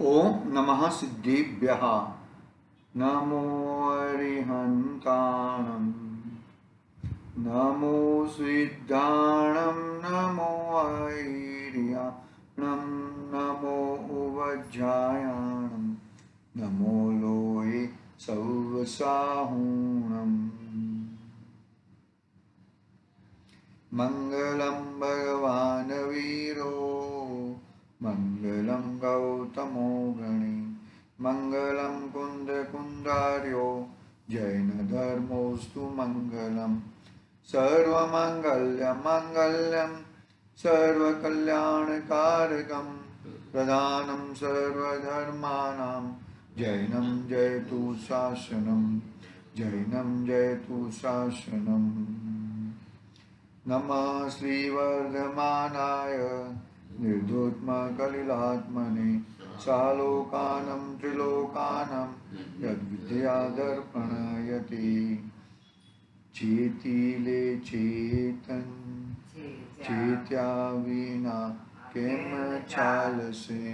ओम नमः सिद्धेभ्यः। नमो अरिहन्ताणं। नमो सिद्धाणं। नमो ऐर्याणं। नमो उवज्जायाणं। नमो लोये सौवसाहूणम्। मंगलम भगवान वीरो मंगलम गौतमो गणे मंगलम कुंद कुंदार्यो जैन धर्मोस्तु मंगलम सर्वमंगल्य मंगल्यम सर्वकल्याणकारकम प्रधानं सर्वधर्माणां जैनं जयतु शासनं जैनं जयतु शासनम्। नमः श्रीवर्धमानाय निर्धूतकलिलात्मने सालोकानं त्रिलोकानं यद्विद्यादर्पणयति चेतिले चेतन चेत्या विना केम चालसे।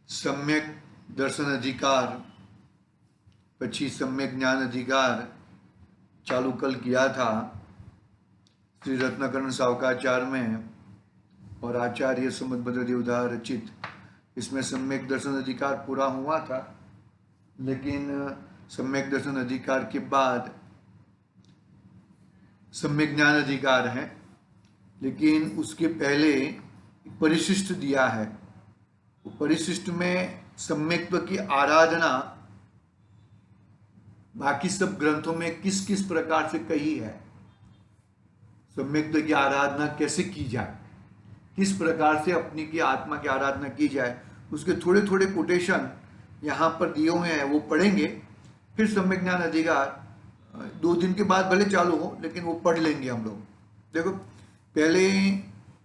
सम्यक दर्शन अधिकार પછી सम्यक ज्ञान अधिकार चालू कल किया था श्री रत्नाकरण सावकाचार में और आचार्य समुद्भद्र देवदार रचित। इसमें सम्यक दर्शन अधिकार पूरा हुआ था, लेकिन सम्यक दर्शन अधिकार के बाद सम्यक ज्ञान अधिकार है, लेकिन उसके पहले परिशिष्ट दिया है। परिशिष्ट में सम्यक्त्व की आराधना बाकी सब ग्रंथों में किस किस प्रकार से कही है, सम्यक्त्व की आराधना कैसे की जाए, किस प्रकार से अपनी की आत्मा की आराधना की जाए, उसके थोड़े थोड़े कोटेशन यहाँ पर दिए हुए हैं, वो पढ़ेंगे। फिर सम्यक ज्ञान अधिकार 2 दिन के बाद भले चालू हो, लेकिन वो पढ़ लेंगे हम लोग। देखो, पहले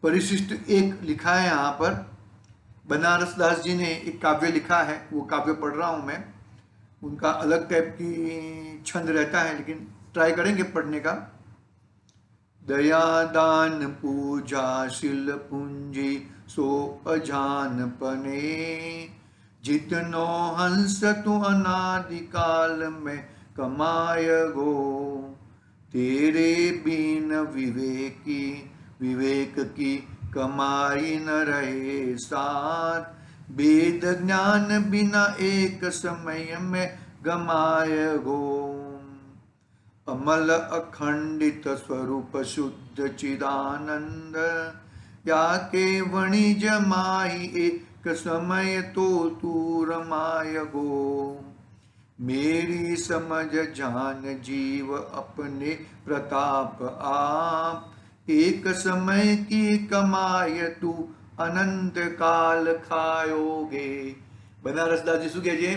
परिशिष्ट 1 लिखा है यहाँ पर। बनारस दास जी ने एक काव्य लिखा है, वो काव्य पढ़ रहा हूँ मैं। उनका अलग टाइप की छंद रहता है, लेकिन ट्राई करेंगे पढ़ने का। दया दान पूजा शिल पूंजी सो अजानपने जितनो हंस तु अनादिकाल में कमाय गो तेरे बिन विवेक की कमाई न रहे साथ वेद ज्ञान बिना एक समय में गमाय गो अमल अखंडित स्वरूप शुद्ध चिदानंद या के वणिज माही एक समय तो तू रमाय गो मेरी समझ जान जीव अपने प्रताप आप एक समय की कमाय तू अनंत काल खायोगे। बनारस दास जी શું કહે છે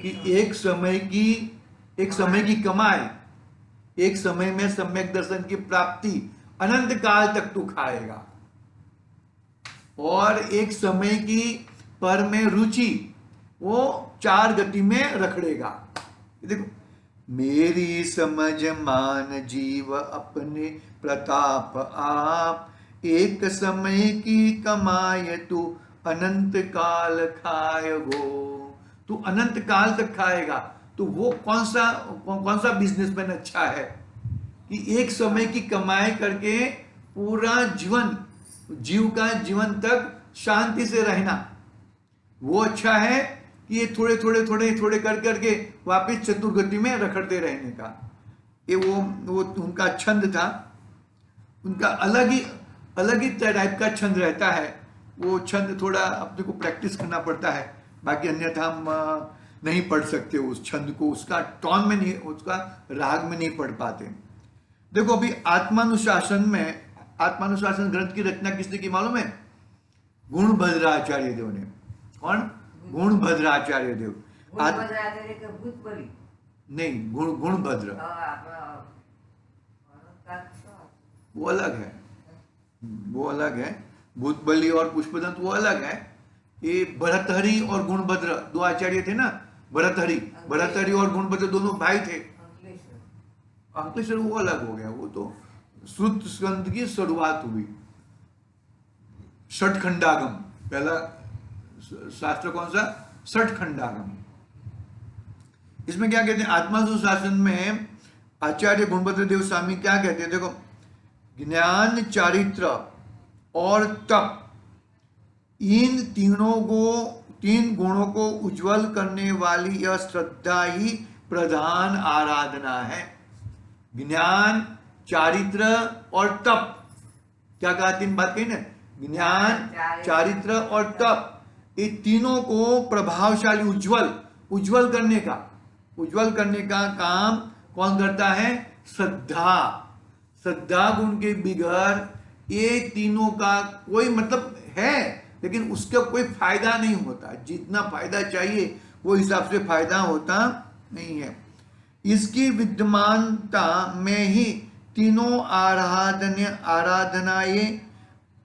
कि एक समय की कमाई, एक समय में सम्यक दर्शन की प्राप्ति अनंत काल तक तू खाएगा, और एक समय की पर में रुचि वो 4 गति में रखड़ेगा। देखो, मेरी समझ मान जीव अपने प्रताप आप एक समय की कमाई तू अनंत काल खाएगो। तू अनंत काल तक खाएगा। तो वो कौन सा बिजनेसमैन अच्छा है कि एक समय की कमाई करके पूरा जीव का जीवन तक शांति से रहना। वो अच्छा है कि ये थोड़े थोड़े कर करके वापस चतुर्गति में रखड़ते रहने का। ये वो उनका छंद था। उनका अलग ही टाइप का छंद रहता है। वो छंद थोड़ा अपने को प्रैक्टिस करना पड़ता है, बाकी अन्यथा हम नहीं पढ़ सकते उस छंद को, उसका टोन में नहीं, उसका राग में नहीं पढ़ पाते। देखो, अभी आत्मानुशासन ग्रंथ की रचना किसने की मालूम है? गुणभद्राचार्य देव ने। कौन? गुणभद्राचार्य देव। नहीं, गुणभद्र वो अलग है। भूतबली और पुष्पदंत वो अलग है। ये भरतहरि और गुणभद्र 2 आचार्य थे ना। भरतहरि और गुणभद्र दोनों भाई थे। अंकलेश्वर वो अलग हो गया, वो तो श्रुत स्कंद की शुरुआत हुई। षटखंडागम, पहला शास्त्र कौन सा? षटखंडागम। इसमें क्या कहते हैं? आत्मानुशासन में आचार्य गुणभद्र देव स्वामी क्या कहते हैं? देखो, ज्ञान, चारित्र और तप, इन तीन गुणों को उज्जवल करने वाली यह श्रद्धा ही प्रधान आराधना है। ज्ञान, चारित्र और तप, क्या कहा? 3 बात कही ना, ज्ञान, चारित्र और तप, ये तीनों को प्रभावशाली, उज्जवल करने का काम कौन करता है? श्रद्धा गुण के बिगैर ये तीनों का कोई मतलब है, लेकिन उसका कोई फायदा नहीं होता। जितना फायदा चाहिए वो हिसाब से फायदा होता नहीं है। इसकी विद्यमानता में ही तीनों आराधनाएं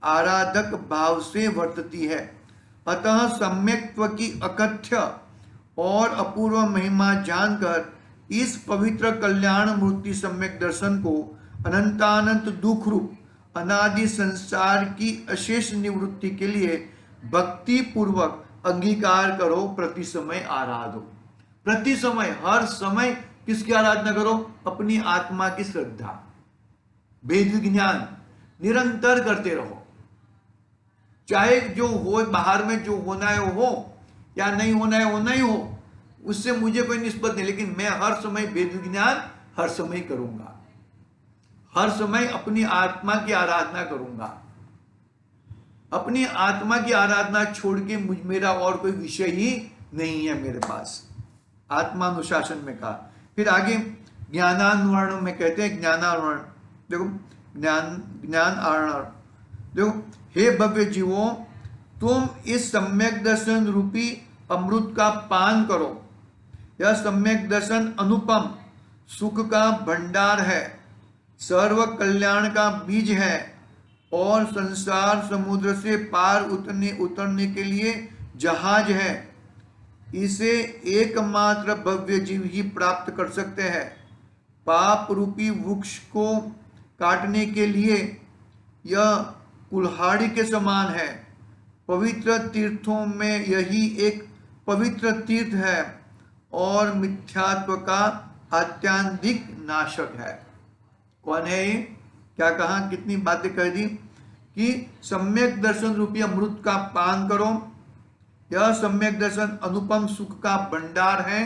आराधक भाव से वर्तती है। अतः सम्यक्त्व की अकथ्य और अपूर्व महिमा जानकर इस पवित्र कल्याण मूर्ति सम्यक दर्शन को अनंतानंत दुख रूप अनादि संसार की अशेष निवृत्ति के लिए भक्ति पूर्वक अंगीकार करो, प्रति समय आराधो। प्रति समय, हर समय किसकी आराधना करो? अपनी आत्मा की श्रद्धा, वेद ज्ञान निरंतर करते रहो। चाहे जो हो, बाहर में जो होना है वो हो, या नहीं होना है वो नहीं हो, उससे मुझे कोई निस्बत नहीं, लेकिन मैं हर समय वेद ज्ञान हर समय करूंगा, हर समय अपनी आत्मा की आराधना करूंगा। अपनी आत्मा की आराधना छोड़ के मेरा और कोई विषय ही नहीं है मेरे पास। आत्मानुशासन में कहा। फिर आगे ज्ञानानुवर्ण में कहते हैं, ज्ञानानुवर्ण, देखो ज्ञान आरण, देखो, हे भव्य जीवों, तुम इस सम्यक दर्शन रूपी अमृत का पान करो। यह सम्यक दर्शन अनुपम सुख का भंडार है, सर्व कल्याण का बीज है और संसार समुद्र से पार उतरने के लिए जहाज है। इसे एकमात्र भव्य जीव ही प्राप्त कर सकते हैं। पाप रूपी वृक्ष को काटने के लिए यह कुल्हाड़ी के समान है। पवित्र तीर्थों में यही एक पवित्र तीर्थ है और मिथ्यात्व का अत्यधिक नाशक है। कौन है ये? क्या कहा? कितनी बातें कह दी कि सम्यक दर्शन रूपी अमृत का पान करो। यह सम्यक दर्शन अनुपम सुख का भंडार है,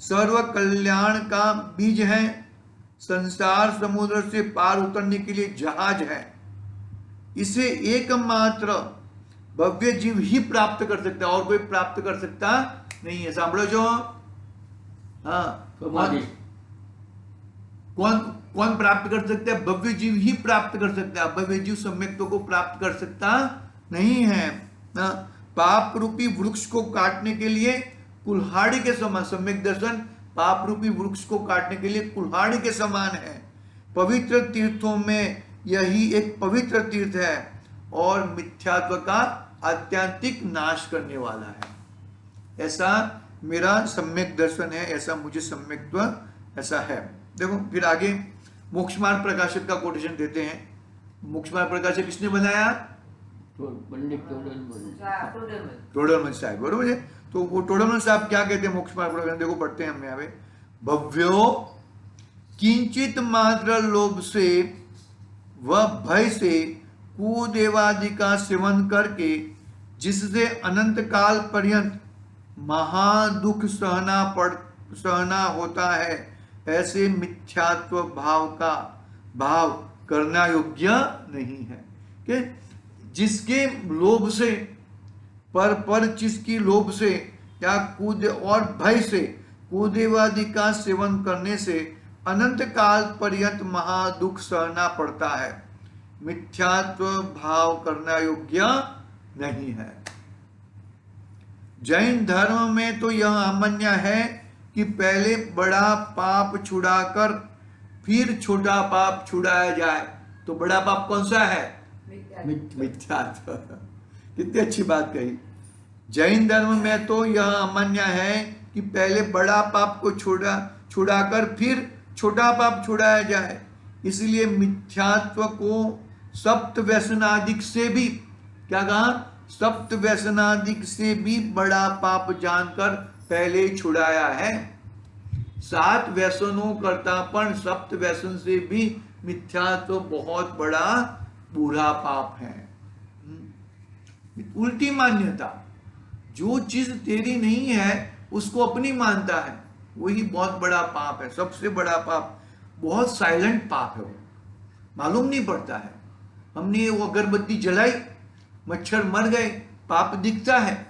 सर्व कल्याण का बीज है, संसार समुद्र से पार उतरने के लिए जहाज है। इसे एकमात्र भव्य जीव ही प्राप्त कर सकता है, और कोई प्राप्त कर सकता नहीं है। सांभळो जो? हाँ, कौन प्राप्त कर सकता है? भव्य जीव ही प्राप्त कर सकता है। भव्य जीव सम्यक्त्व को प्राप्त कर सकता नहीं है। पाप रूपी वृक्ष को काटने के लिए कुल्हाड़ी के समान, सम्यक दर्शन पाप रूपी वृक्ष को काटने के लिए कुल्हाड़ी के समान है। पवित्र तीर्थों में यही एक पवित्र तीर्थ है और मिथ्यात्व का आत्यंतिक नाश करने वाला है। ऐसा मेरा सम्यक दर्शन है, ऐसा मुझे सम्यक्त्व ऐसा है। देखो फिर आगे मोक्ष मार्ग प्रकाशक का कोटेशन देते हैं। मोक्ष मार्ग प्रकाशक किसने बनाया? पंडित टोडरमल साहब, बरोबर है। तो वो टोडरमल साहब क्या कहते हैं मोक्ष मार्ग प्रकाशक? देखो पढ़ते हैं हम यहाँ पे, भव्यो किंचित मात्र लोभ से व भय से कुदेवादि का सेवन करके जिससे अनंत काल पर्यंत महादुख सहना होता है, ऐसे मिथ्यात्व भाव करना योग्य नहीं है। कि जिसके लोभ से पर चीज की लोभ से या कूद और भय से कुदेवादि का सेवन करने से अनंत काल पर्यंत महादुख सहना पड़ता है, मिथ्यात्व भाव करना योग्य नहीं है। जैन धर्म में तो यह अमान्य है कि पहले बड़ा पाप छुड़ाकर फिर छोटा पाप छुड़ाया जाए। तो बड़ा पाप कौन सा है? मिथ्यात्व। कितनी अच्छी बात कही। जैन धर्म में तो यह अमान्य है कि पहले बड़ा पाप को छुड़ाकर फिर छोटा पाप छुड़ाया जाए। इसलिए मिथ्यात्व को सप्त व्यसनादिक से भी क्या कहा? सप्त व्यसनादिक से भी बड़ा पाप जानकर पहले छुड़ाया है। 7 व्यसनों करतापन सप्त व्यसन से भी मिथ्या तो बहुत बड़ा बुरा पाप है। उल्टी मान्यता, जो चीज तेरी नहीं है उसको अपनी मानता है, वही बहुत बड़ा पाप है, सबसे बड़ा पाप। बहुत साइलेंट पाप है वो, मालूम नहीं पड़ता है। हमने वो अगरबत्ती जलाई, मच्छर मर गए, पाप दिखता है,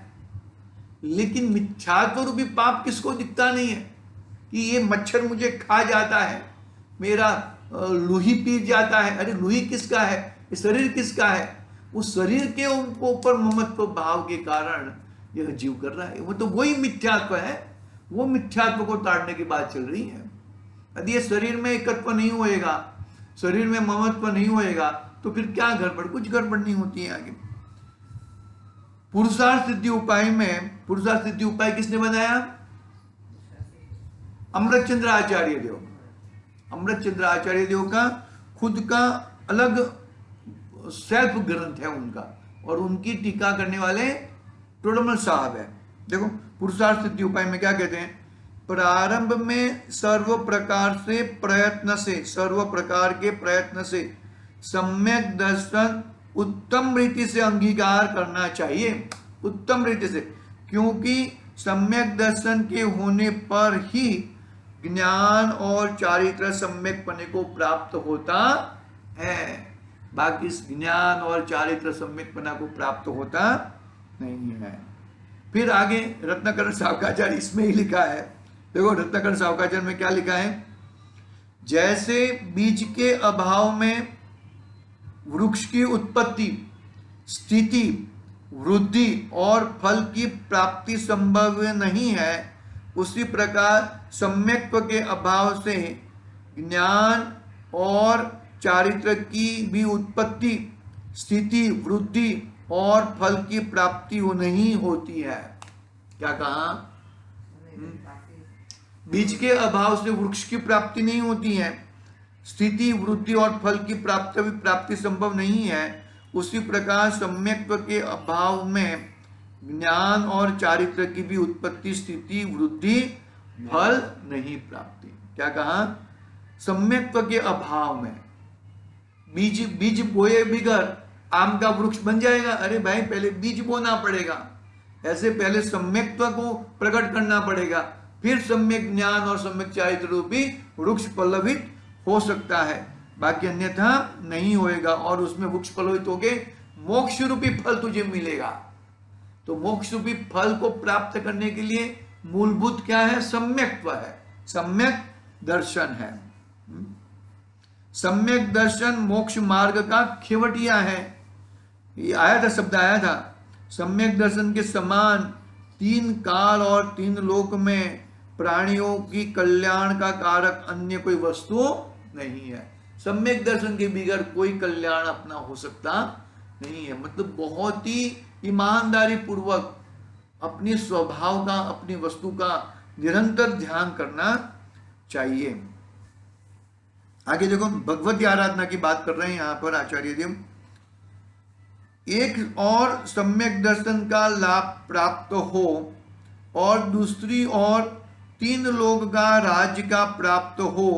लेकिन मिथ्यात्व रूपी पाप किसको दिखता नहीं है कि ये मच्छर मुझे खा जाता है, मेरा लूही पी जाता है। अरे लूही किसका है? ये शरीर किसका है? उस शरीर के ऊपर ममत्व भाव के कारण यह जीव कर रहा है। वो तो वही मिथ्यात्व है, वो मिथ्यात्व को ताड़ने की बात चल रही है। यदि ये शरीर में एकत्व नहीं होएगा, शरीर में ममत्व नहीं होएगा, तो फिर क्या गड़बड़? कुछ गड़बड़ नहीं होती है आगे। पुरुषार्थ सिद्धि उपाय में, पुरुषार्थ सिद्धि उपाय किसने बनाया? अमृतचंद्र आचार्य देव। अमृतचंद्र आचार्य देव का खुद का अलग सेल्फ ग्रंथ है उनका, और उनकी टीका करने वाले टोडरमल साहब है। देखो पुरुषार्थ सिद्धि उपाय में क्या कहते हैं? प्रारंभ में सर्व प्रकार से प्रयत्न से, सर्व प्रकार के प्रयत्न से सम्यक दर्शन उत्तम रीति से अंगीकार करना चाहिए। उत्तम रीति से, क्योंकि सम्यक दर्शन के होने पर ही ज्ञान और चारित्र सम्यक पने को प्राप्त होता है। बाकी ज्ञान और चारित्र सम्यक पना को प्राप्त होता नहीं है। फिर आगे रत्नाकरण सावकाचार्य इसमें ही लिखा है। देखो रत्नाकरण सावकाचार्य में क्या लिखा है? जैसे बीज के अभाव में वृक्ष की उत्पत्ति, स्थिति, वृद्धि और फल की प्राप्ति संभव नहीं है, उसी प्रकार सम्यक्त्व के अभाव से ज्ञान और चारित्र की भी उत्पत्ति, स्थिति, वृद्धि और फल की प्राप्ति नहीं होती है। क्या कहा? बीज के अभाव से वृक्ष की प्राप्ति नहीं होती है, स्थिति, वृद्धि और फल की प्राप्ति संभव नहीं है, उसी प्रकार सम्यक्त्व के अभाव में ज्ञान और चारित्र की भी उत्पत्ति, स्थिति, वृद्धि, फल नहीं प्राप्ति। क्या कहा? सम्यक्त्व के अभाव में बीज बोए बिगर आम का वृक्ष बन जाएगा? अरे भाई पहले बीज बोना पड़ेगा, ऐसे पहले सम्यक्त्व को प्रकट करना पड़ेगा, फिर सम्यक ज्ञान और सम्यक चारित्र रूपी वृक्ष पल्लवित हो सकता है, बाकी अन्यथा नहीं होएगा। और उसमें वृक्ष पल्लवित होके मोक्ष रूपी फल तुझे मिलेगा। तो मोक्ष रूपी फल को प्राप्त करने के लिए मूलभूत क्या है? सम्यक्त्व है, सम्यक दर्शन है। सम्यक दर्शन मोक्ष मार्ग का खेवटिया है। ये आया था, शब्द आया था। सम्यक दर्शन के समान 3 काल और 3 लोक में प्राणियों की कल्याण का कारक अन्य कोई वस्तु नहीं है। सम्यक दर्शन के बगैर कोई कल्याण अपना हो सकता नहीं है। मतलब बहुत ही ईमानदारी पूर्वक अपने स्वभाव का, अपनी वस्तु का निरंतर ध्यान करना चाहिए। आगे देखो भगवती आराधना की बात कर रहे हैं यहां पर आचार्य देव। एक और सम्यक दर्शन का लाभ प्राप्त हो और दूसरी ओर 3 लोग का राज्य का प्राप्त हो,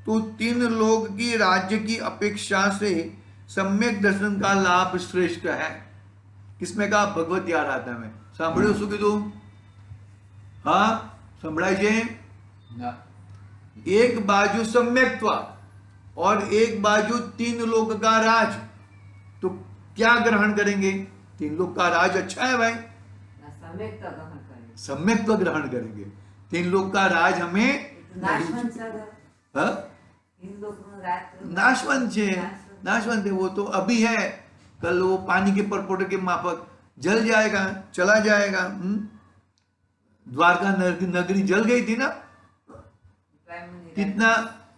तो 3 लोग की राज्य की अपेक्षा से सम्यक दर्शन का लाभ श्रेष्ठ है। किसमें कहा? भगवती आराधना में। सांभळ्યું શું કીધું? हाँ संभळाय છે? एक बाजू सम्यक्त्व और एक बाजू 3 लोग का राज, तो क्या ग्रहण करेंगे? 3 लोग का राज अच्छा है भाई, सम्यक्त्व ग्रहण करेंगे। 3 लोग का राज हमें नाशवंत है, वो तो अभी है, कल वो पानी के परपोटे के माफक जल जाएगा, चला जाएगा। द्वारका नगरी जल गई थी ना,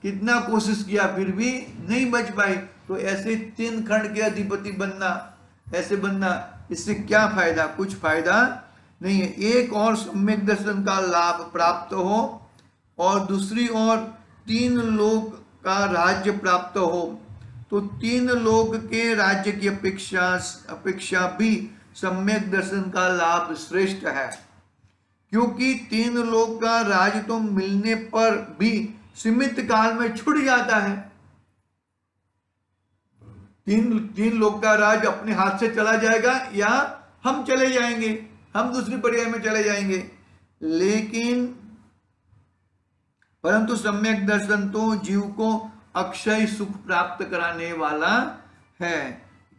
कितना कोशिश किया फिर भी नहीं बच पाई। तो ऐसे 3 खंड के अधिपति बनना, ऐसे बनना, इससे क्या फायदा? कुछ फायदा नहीं है। एक और सम्यक दर्शन का लाभ प्राप्त हो और दूसरी ओर 3 लोग का राज्य प्राप्त हो, तो तीन लोक के राज्य की अपेक्षा भी सम्यक दर्शन का लाभ श्रेष्ठ है, क्योंकि तीन लोक का राज तो मिलने पर भी सीमित काल में छूट जाता है। तीन लोक का राज अपने हाथ से चला जाएगा या हम चले जाएंगे, हम दूसरी पर्याय में चले जाएंगे, लेकिन परंतु सम्यक दर्शन तो जीव को अक्षय सुख प्राप्त कराने वाला है।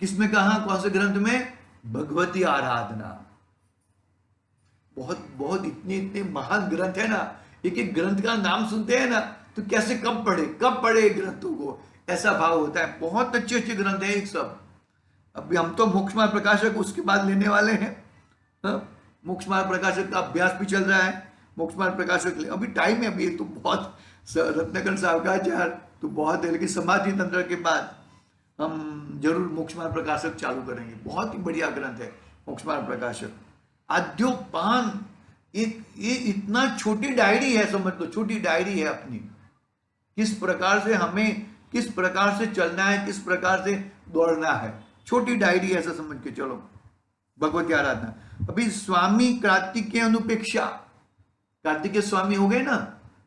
किसमें कहा, कौन से ग्रंथ में? भगवती आराधना। बहुत बहुत इतने महान ग्रंथ है ना, एक एक ग्रंथ का नाम सुनते हैं ना तो कैसे कब पढ़े ग्रंथों को, ऐसा भाव होता है। बहुत अच्छे अच्छे ग्रंथ है एक सब। अभी हम तो मोक्ष मार्ग प्रकाशक उसके बाद लेने वाले हैं। मोक्ष मार्ग प्रकाशक का अभ्यास भी चल रहा है। मोक्ष मार्ग प्रकाशक अभी टाइम है, अभी तो बहुत रत्नाकर साहब का आचार तो बहुत है, लेकिन समाधि तंत्र के बाद हम जरूर मोक्ष मार्ग प्रकाशक चालू करेंगे। बहुत ही बढ़िया ग्रंथ है मोक्ष मार्ग प्रकाशक। आद्योपान ये इतना छोटी डायरी है, समझ लो छोटी डायरी है अपनी, किस प्रकार से हमें किस प्रकार से चलना है, किस प्रकार से दौड़ना है, छोटी डायरी ऐसा समझ के चलो। भगवती आराधना। अभी स्वामी कार्तिकेय अनुपेक्षा, कार्तिकेय स्वामी हो गए ना,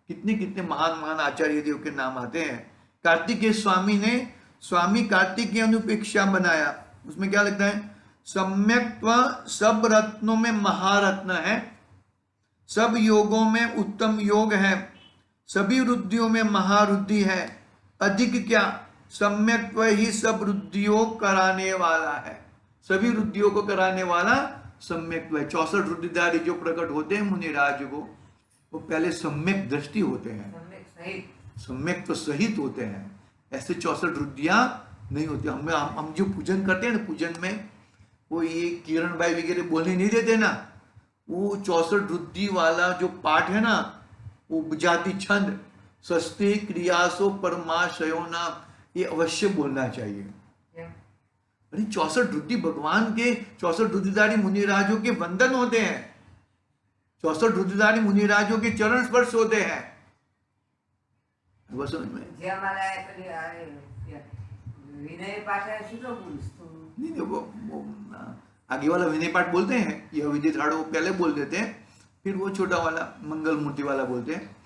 कितने कितने महान महान आचार्य देव के नाम आते हैं। कार्तिकेय स्वामी ने स्वामी कार्तिकेय अनुपेक्षा बनाया। उसमें क्या लगता है? सम्यक्त्व सब रत्नों में महारत्न है, सब योगों में उत्तम योग है, सभी रुद्धियों में महारुद्धि है, अधिक क्या, सम्यक्त्व ही सब रुद्धियों कराने वाला है। सभी रुद्धियों को कराने वाला सम्यक्त्व है। 64 रुद्धिधारी जो प्रकट होते हैं मुनिराज को, वो पहले सम्यक दृष्टि होते हैं, सम्यक तो सहित होते हैं। ऐसे 64 रुद्धियां नहीं होती। हम जो पूजन करते हैं ना, पूजन में वो ये किरण भाई वगैरह बोलने नहीं देते ना, वो 64 रुद्धि वाला जो पाठ है ना, वो जाति छंद सस्ते क्रियासो परमाशयो नाम, ये अवश्य बोलना चाहिए। अरे 64 रुद्धि भगवान के 64 रुद्धिधारी मुनिराजों के वंदन होते हैं, 64 रुद्धिधारी मुनिराजों के चरण स्पर्श होते हैं। वो समझ में नहीं, देखो आगे वाला विनय पाठ बोलते हैं, यह विधि ठाड़ो पहले बोल देते हैं, फिर वो छोटा वाला मंगल मूर्ति वाला बोलते हैं।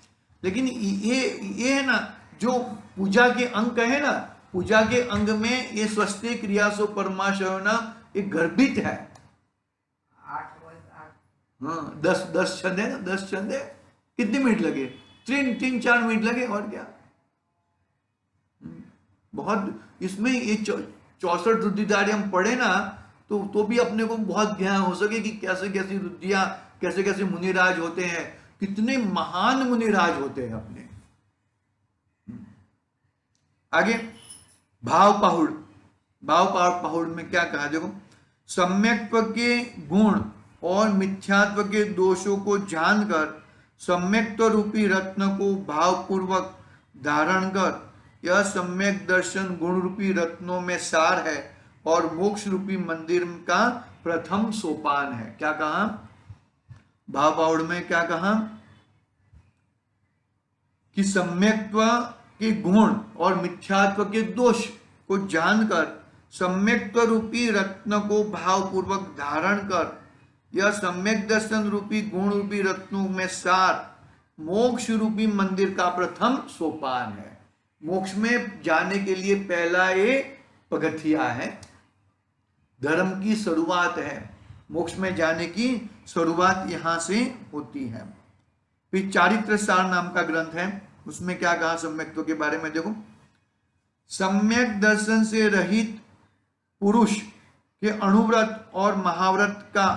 लेकिन ये है ना, जो पूजा के अंग है ना, पूजा के अंग में ये स्वस्ति क्रियासो परमाशयोना एक गर्भित है। हाँ, 10 छंद है ना, 10 छंद है। कितने मिनट लगे? 3-4 मिनट लगे, और क्या। बहुत इसमें ये 64 रुद्धिधारी हम पढ़े ना तो भी अपने को बहुत ज्ञान हो सके कि कैसे कैसी रुद्धियां, कैसे कैसे मुनिराज होते हैं, कितने महान मुनिराज होते हैं अपने। आगे भाव पाहुड़ में क्या कहा? देखो, सम्यक्त्व के गुण और मिथ्यात्व के दोषों को जानकर सम्यक्त्व रूपी रत्न को भावपूर्वक धारण कर, यह सम्यक दर्शन गुण रूपी रत्नों में सार है और मोक्ष रूपी मंदिर का प्रथम सोपान है। क्या कहा? भाव पाहुड़ में क्या कहा? कि सम्यक्त्व के गुण और मिथ्यात्व के दोष को जानकर सम्यक्त्व रूपी रत्न को भावपूर्वक धारण कर, यह सम्यक दर्शन रूपी गुण रूपी रत्नों में सार मोक्ष रूपी मंदिर का प्रथम सोपान है। मोक्ष में जाने के लिए पहला ये पगथिया है, धर्म की शुरुआत है। मोक्ष में जाने की शुरुआत यहां से होती है। फिर चारित्र सार नाम का ग्रंथ है, उसमें क्या कहा सम्यक्त्व के बारे में? देखो, सम्यक दर्शन से रहित पुरुष के अणुव्रत और महाव्रत का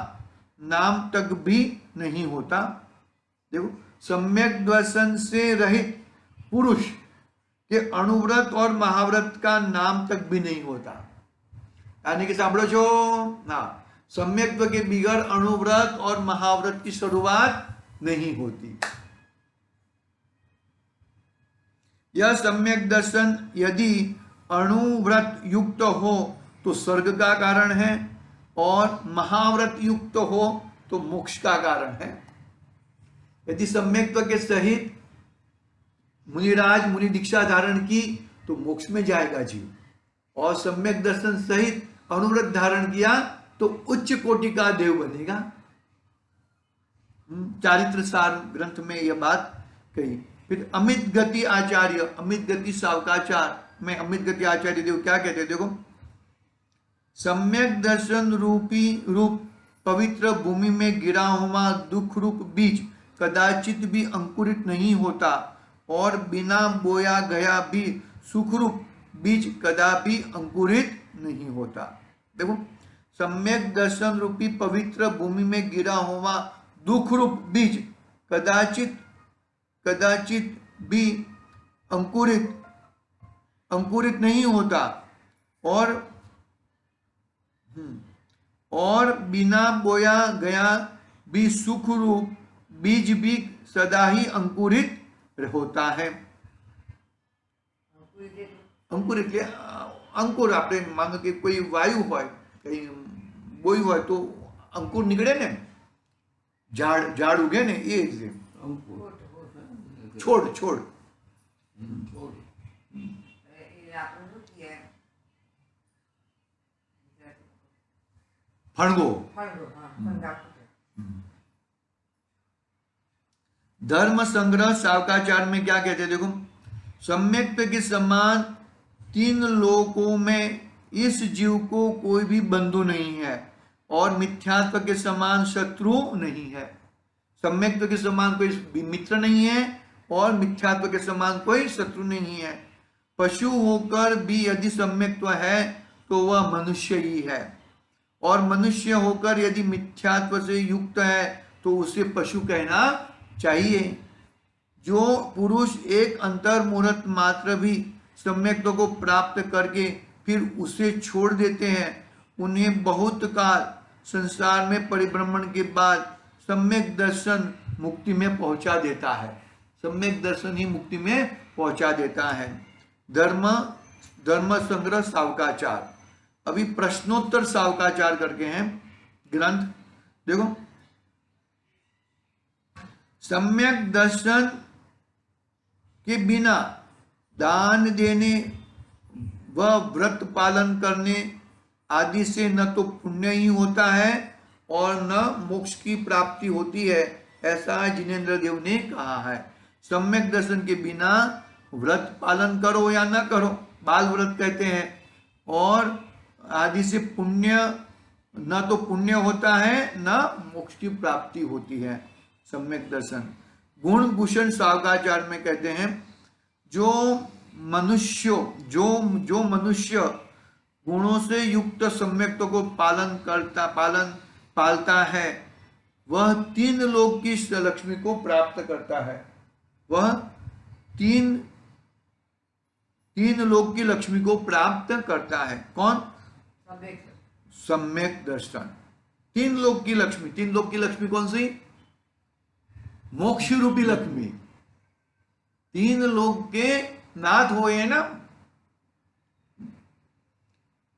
नाम तक भी नहीं होता। देखो, सम्यक दर्शन से रहित पुरुष के अणुव्रत और महाव्रत का नाम तक भी नहीं होता। यानी कि सांभळो छो ना, सम्यक्त्व के बिगड़ अणुव्रत और महाव्रत की शुरुआत नहीं होती। यह सम्यक दर्शन यदि अणुव्रत युक्त हो तो स्वर्ग का कारण है, और महाव्रत युक्त हो तो मोक्ष का कारण है। यदि सम्यक्त्व के सहित मुनिराज मुनि दीक्षा धारण की तो मोक्ष में जाएगा जीव, और सम्यक दर्शन सहित अनुव्रत धारण किया तो उच्च कोटि का देव बनेगा। चारित्र सार ग्रंथ में यह बात कही। फिर अमित गति आचार्य, अमित गति सावकाचार में अमित गति आचार्य देव क्या कहते हैं, देखो, सम्यक दर्शन रूप पवित्र भूमि में गिरा हुआ दुख रूप बीज कदाचित भी अंकुरित नहीं होता और बिना बोया गया भी सुख रूप बीज कदापि अंकुरित नहीं होता। देखो, सम्यक दर्शन रूपी पवित्र भूमि में गिरा हुआ दुख रूप बीज कदाचित भी अंकुरित नहीं होता और बिना बोया गया भी सुख रूप बीज भी सदा ही अंकुरित होता है। अंकुरित એટલે અંકુર, આપણે માનો કે કોઈ વાયુ હોય, કઈ બોઈ હોય તો અંકુર નીકળે ને, ઝાડ ઉગે ને, એ જ અંકુર છોડ છોડ ફણગો। धर्म संग्रह सावकाचार में क्या कहते हैं, देखो, सम्यक्त्व के समान तीन लोकों में इस जीव को कोई भी बंधु नहीं है और मिथ्यात्व के समान शत्रु नहीं है। सम्यक्त्व के समान कोई मित्र नहीं है और मिथ्यात्व के समान कोई शत्रु नहीं है। पशु होकर भी यदि सम्यक्त्व है तो वह मनुष्य ही है और मनुष्य होकर यदि मिथ्यात्व से युक्त है तो उसे पशु कहना चाहिए। जो पुरुष एक अंतर मुहूर्त मात्र भी सम्यक्त्व को प्राप्त करके फिर उसे छोड़ देते हैं, उन्हें बहुत काल संसार में परिभ्रमण के बाद सम्यक दर्शन मुक्ति में पहुंचा देता है। सम्यक दर्शन ही मुक्ति में पहुंचा देता है। धर्म संग्रह सावकाचार। अभी प्रश्नोत्तर सावकाचार करके हैं ग्रंथ, देखो, सम्यक दर्शन के बिना दान देने व व्रत पालन करने आदि से न तो पुण्य ही होता है और न मोक्ष की प्राप्ति होती है, ऐसा जिनेन्द्र देव ने कहा है। सम्यक दर्शन के बिना व्रत पालन करो या न करो, बाल व्रत कहते हैं, और आदि से पुण्य न तो पुण्य होता है न मोक्ष की प्राप्ति होती है। सम्यक दर्शन गुण भूषण सावकाचार में कहते हैं, जो मनुष्य गुणों से युक्त सम्यक्त्व को पालता है वह तीन लोक की लक्ष्मी को प्राप्त करता है। वह तीन लोक की लक्ष्मी को प्राप्त करता है। कौन? सम्यक दर्शन। तीन लोक की लक्ष्मी कौन सी? मोक्ष रूपी लक्ष्मी। तीन लोक के नाथ हुए ना।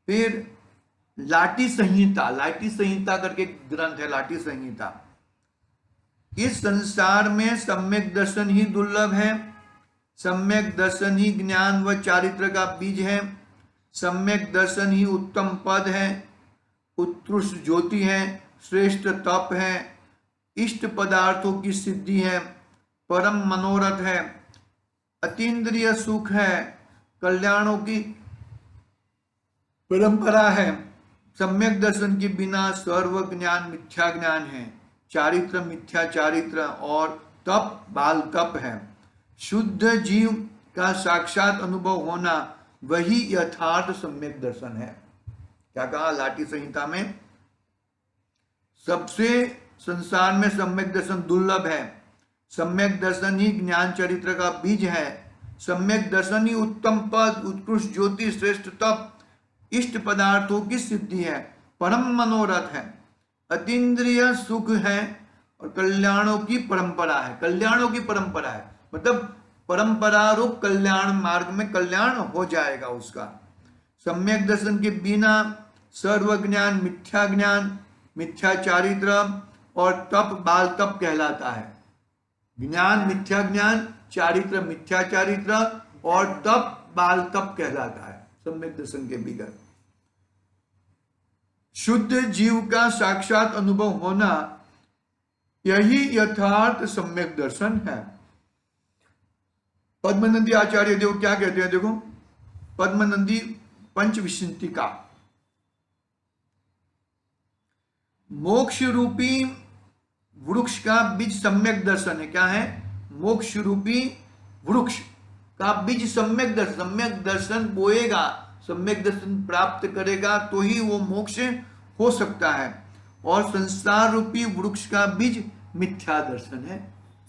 फिर लाटी संहिता करके ग्रंथ है, लाटी संहिता। इस संसार में सम्यक दर्शन ही दुर्लभ है। सम्यक दर्शन ही ज्ञान व चारित्र का बीज है। सम्यक दर्शन ही उत्तम पद है, उत्कृष्ट ज्योति है, श्रेष्ठ तप है, इष्ट पदार्थों की सिद्धि है, परम मनोरथ है, अतीन्द्रिय सुख है, कल्याणों की परंपरा है। सम्यक दर्शन के बिना सर्व ज्ञान मिथ्या ज्ञान है, चारित्र मिथ्या चारित्र और तप बाल तप है। शुद्ध जीव का साक्षात अनुभव होना वही यथार्थ सम्यक दर्शन है। क्या कहा लाटी संहिता में? सबसे संसार में सम्यक दर्शन दुर्लभ है। सम्यक दर्शन ही ज्ञान चरित्र का बीज है। सम्यक दर्शन ही उत्तम पद, उत्कृष्ट ज्योति, श्रेष्ठ तप, इष्ट पदार्थों की सिद्धि है, परम मनोरथ है, अतीन्द्रिय सुख है और कल्याणों की परंपरा है। कल्याणों की परंपरा है मतलब परंपरा रूप कल्याण, मार्ग में कल्याण हो जाएगा उसका। सम्यक दर्शन के बिना सर्व ज्ञान मिथ्या चारित्र और तप बाल तप कहलाता है। ज्ञान मिथ्या ज्ञान, चारित्र मिथ्या चारित्र और तप बाल तप कहलाता है। सम्यक दर्शन के बिगड़। शुद्ध जीव का साक्षात अनुभव होना यही यथार्थ सम्यक दर्शन है। पद्मनंदी आचार्य देव क्या कहते हैं, देखो पद्मनंदी पंचविंशतिका, मोक्ष रूपी वृक्ष का बीज सम्यक दर्शन है। क्या है? मोक्ष रूपी वृक्ष का बीज सम्यक दर्शन। सम्यक दर्शन बोएगा, सम्यक दर्शन प्राप्त करेगा तो ही वो मोक्ष हो सकता है। और संसार रूपी वृक्ष का बीज मिथ्या दर्शन है।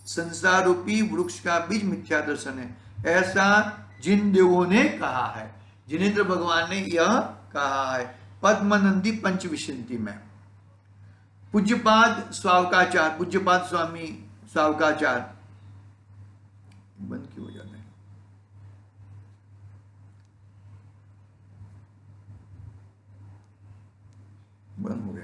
संसार रूपी वृक्ष का बीज मिथ्या दर्शन है, ऐसा जिन देवों ने कहा है, जिनेंद्र भगवान ने यह कहा है पद्मनंदी पंचविंशति में। पूज्यपाद स्वावकाचार, पूज्यपाद स्वामी स्वावकाचार बंद क्यों हो जाता है? बंद हो गया।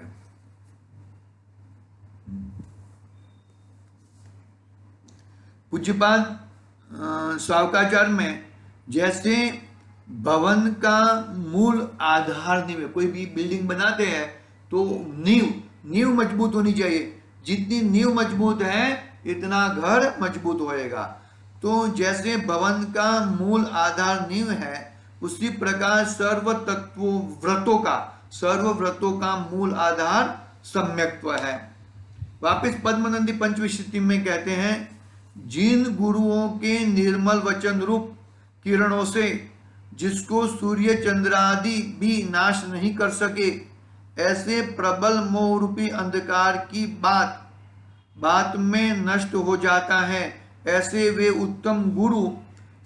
पूज्यपाद स्वावकाचार में जैसे भवन का मूल आधार नींव है, कोई भी बिल्डिंग बनाते हैं तो नींव मजबूत होनी चाहिए। जितनी नींव मजबूत है इतना घर मजबूत होएगा। तो जैसे भवन का मूल आधार नींव है, उसी प्रकार सर्व व्रतों का मूल आधार सम्यक्त्व है। वापिस पद्मनंदी पंचविंशति में कहते हैं, जिन गुरुओं के निर्मल वचन रूप किरणों से जिसको सूर्य चंद्रादि भी नाश नहीं कर सके, ऐसे प्रबल मोह रूपी अंधकार की बात में नष्ट हो जाता है, ऐसे वे उत्तम गुरु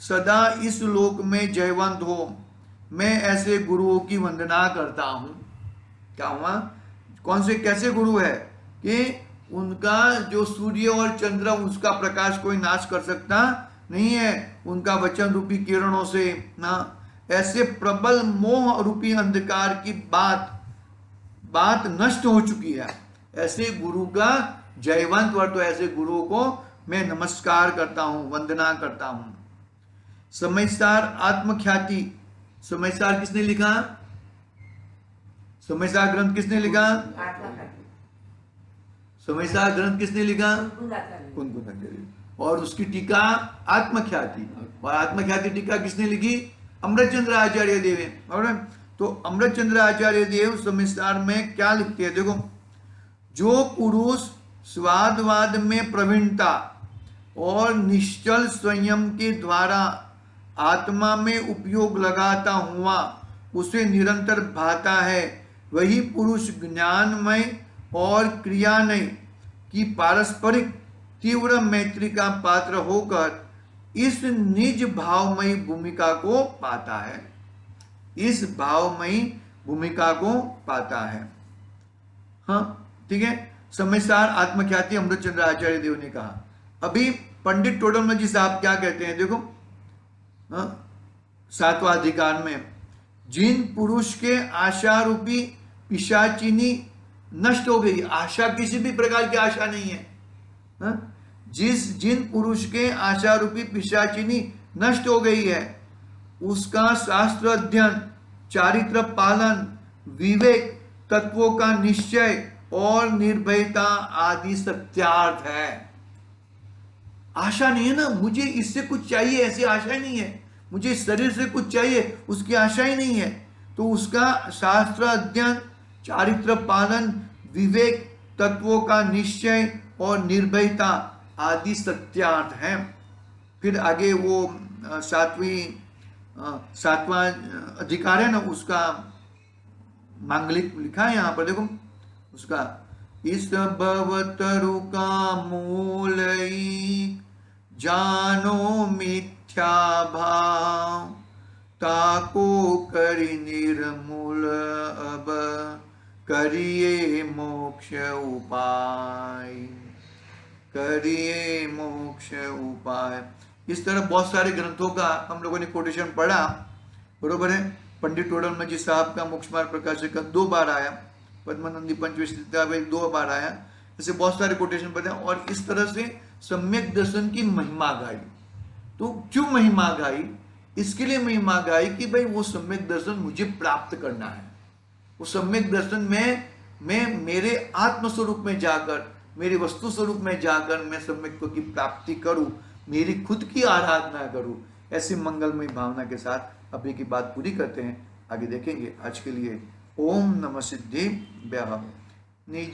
सदा इस लोक में जयवंत हो। मैं ऐसे गुरुओं की वंदना करता हूं। क्या हुआ? कौन से कैसे गुरु है कि उनका जो सूर्य और चंद्र, उसका प्रकाश कोई नाश कर सकता नहीं है, उनका वचन रूपी किरणों से ना। ऐसे प्रबल मोह रूपी अंधकार की बात नष्ट हो चुकी है, ऐसे गुरु का जयवंत वर्त। तो ऐसे गुरुओं को मैं नमस्कार करता हूं, वंदना करता हूं। समयसार आत्मख्याति, समयसार किसने लिखा? समयसार ग्रंथ किसने लिखा? समयसार ग्रंथ किसने लिखा? कुंकुनाचार्य। और उसकी टीका आत्मख्याति, और आत्मख्याति टीका किसने लिखी? अमृतचंद्र आचार्य देव। तो अमृतचंद्र आचार्य देव समयसार में क्या लिखते हैं, देखो, जो पुरुष स्वादवाद में प्रवीणता और निश्चल संयम के द्वारा आत्मा में उपयोग लगाता हुआ उसे निरंतर भाता है, वही पुरुष ज्ञानमय और क्रियामय की पारस्परिक तीव्र मैत्री का पात्र होकर इस निज भावमयी भूमिका को पाता है। इस भावमयी भूमिका को पाता है। हाँ, ठीक है। समयसार आत्मख्याति अमृतचंद्र आचार्य देव ने कहा। अभी पंडित टोडरमल जी साहब क्या कहते हैं, देखो, सातवां अधिकार में, जिन पुरुष के आशा रूपी पिशाचिनी नष्ट हो गई, आशा किसी भी प्रकार की आशा नहीं है, जिन पुरुष के आशा रूपी पिशाचिनी नष्ट हो गई है, उसका शास्त्र अध्ययन, चारित्र पालन, विवेक, तत्वों का निश्चय और निर्भयता आदि सत्यार्थ है। आशा नहीं है ना, मुझे इससे कुछ चाहिए, ऐसी आशा ही नहीं है, मुझे इस शरीर से कुछ चाहिए, उसकी आशा ही नहीं है। तो उसका शास्त्र अध्ययन, चारित्र पालन, विवेक, तत्वों का निश्चय और निर्भयता आदि सत्यार्थ है। फिर आगे वो सातवां अधिकार है ना, उसका मांगलिक लिखा है यहाँ पर, देखो उसका, इस भवतरु का मूल जानो मिथ्या भाव, ताको करि निर्मूल अब करिए मोक्ष उपाय, करिए मोक्ष उपाय। इस तरह बहुत सारे ग्रंथों का हम लोगों ने कोटेशन पढ़ा, बरोबर है। पंडित टोडरमल जी साहब का मोक्ष मार्ग प्रकाशक 2 बार आया, पद्मनंदी पंचविंशति 2 बार आया, ऐसे बहुत सारे कोटेशन पढ़े और इस तरह से सम्यक दर्शन की महिमा गाई। तो क्यों महिमा गाई इसके लिए महिमा गाई कि भाई वो सम्यक दर्शन मुझे प्राप्त करना है। वो सम्यक दर्शन में मैं मेरे आत्म स्वरूप में जाकर, मेरे वस्तु स्वरूप में जाकर मैं सम्यक की प्राप्ति करूं, मेरी खुद की आराधना करूं। ऐसी मंगलमय भावना के साथ अभी की बात पूरी करते हैं, आगे देखेंगे। आज के लिए ओम नमः सिद्धि व्याह।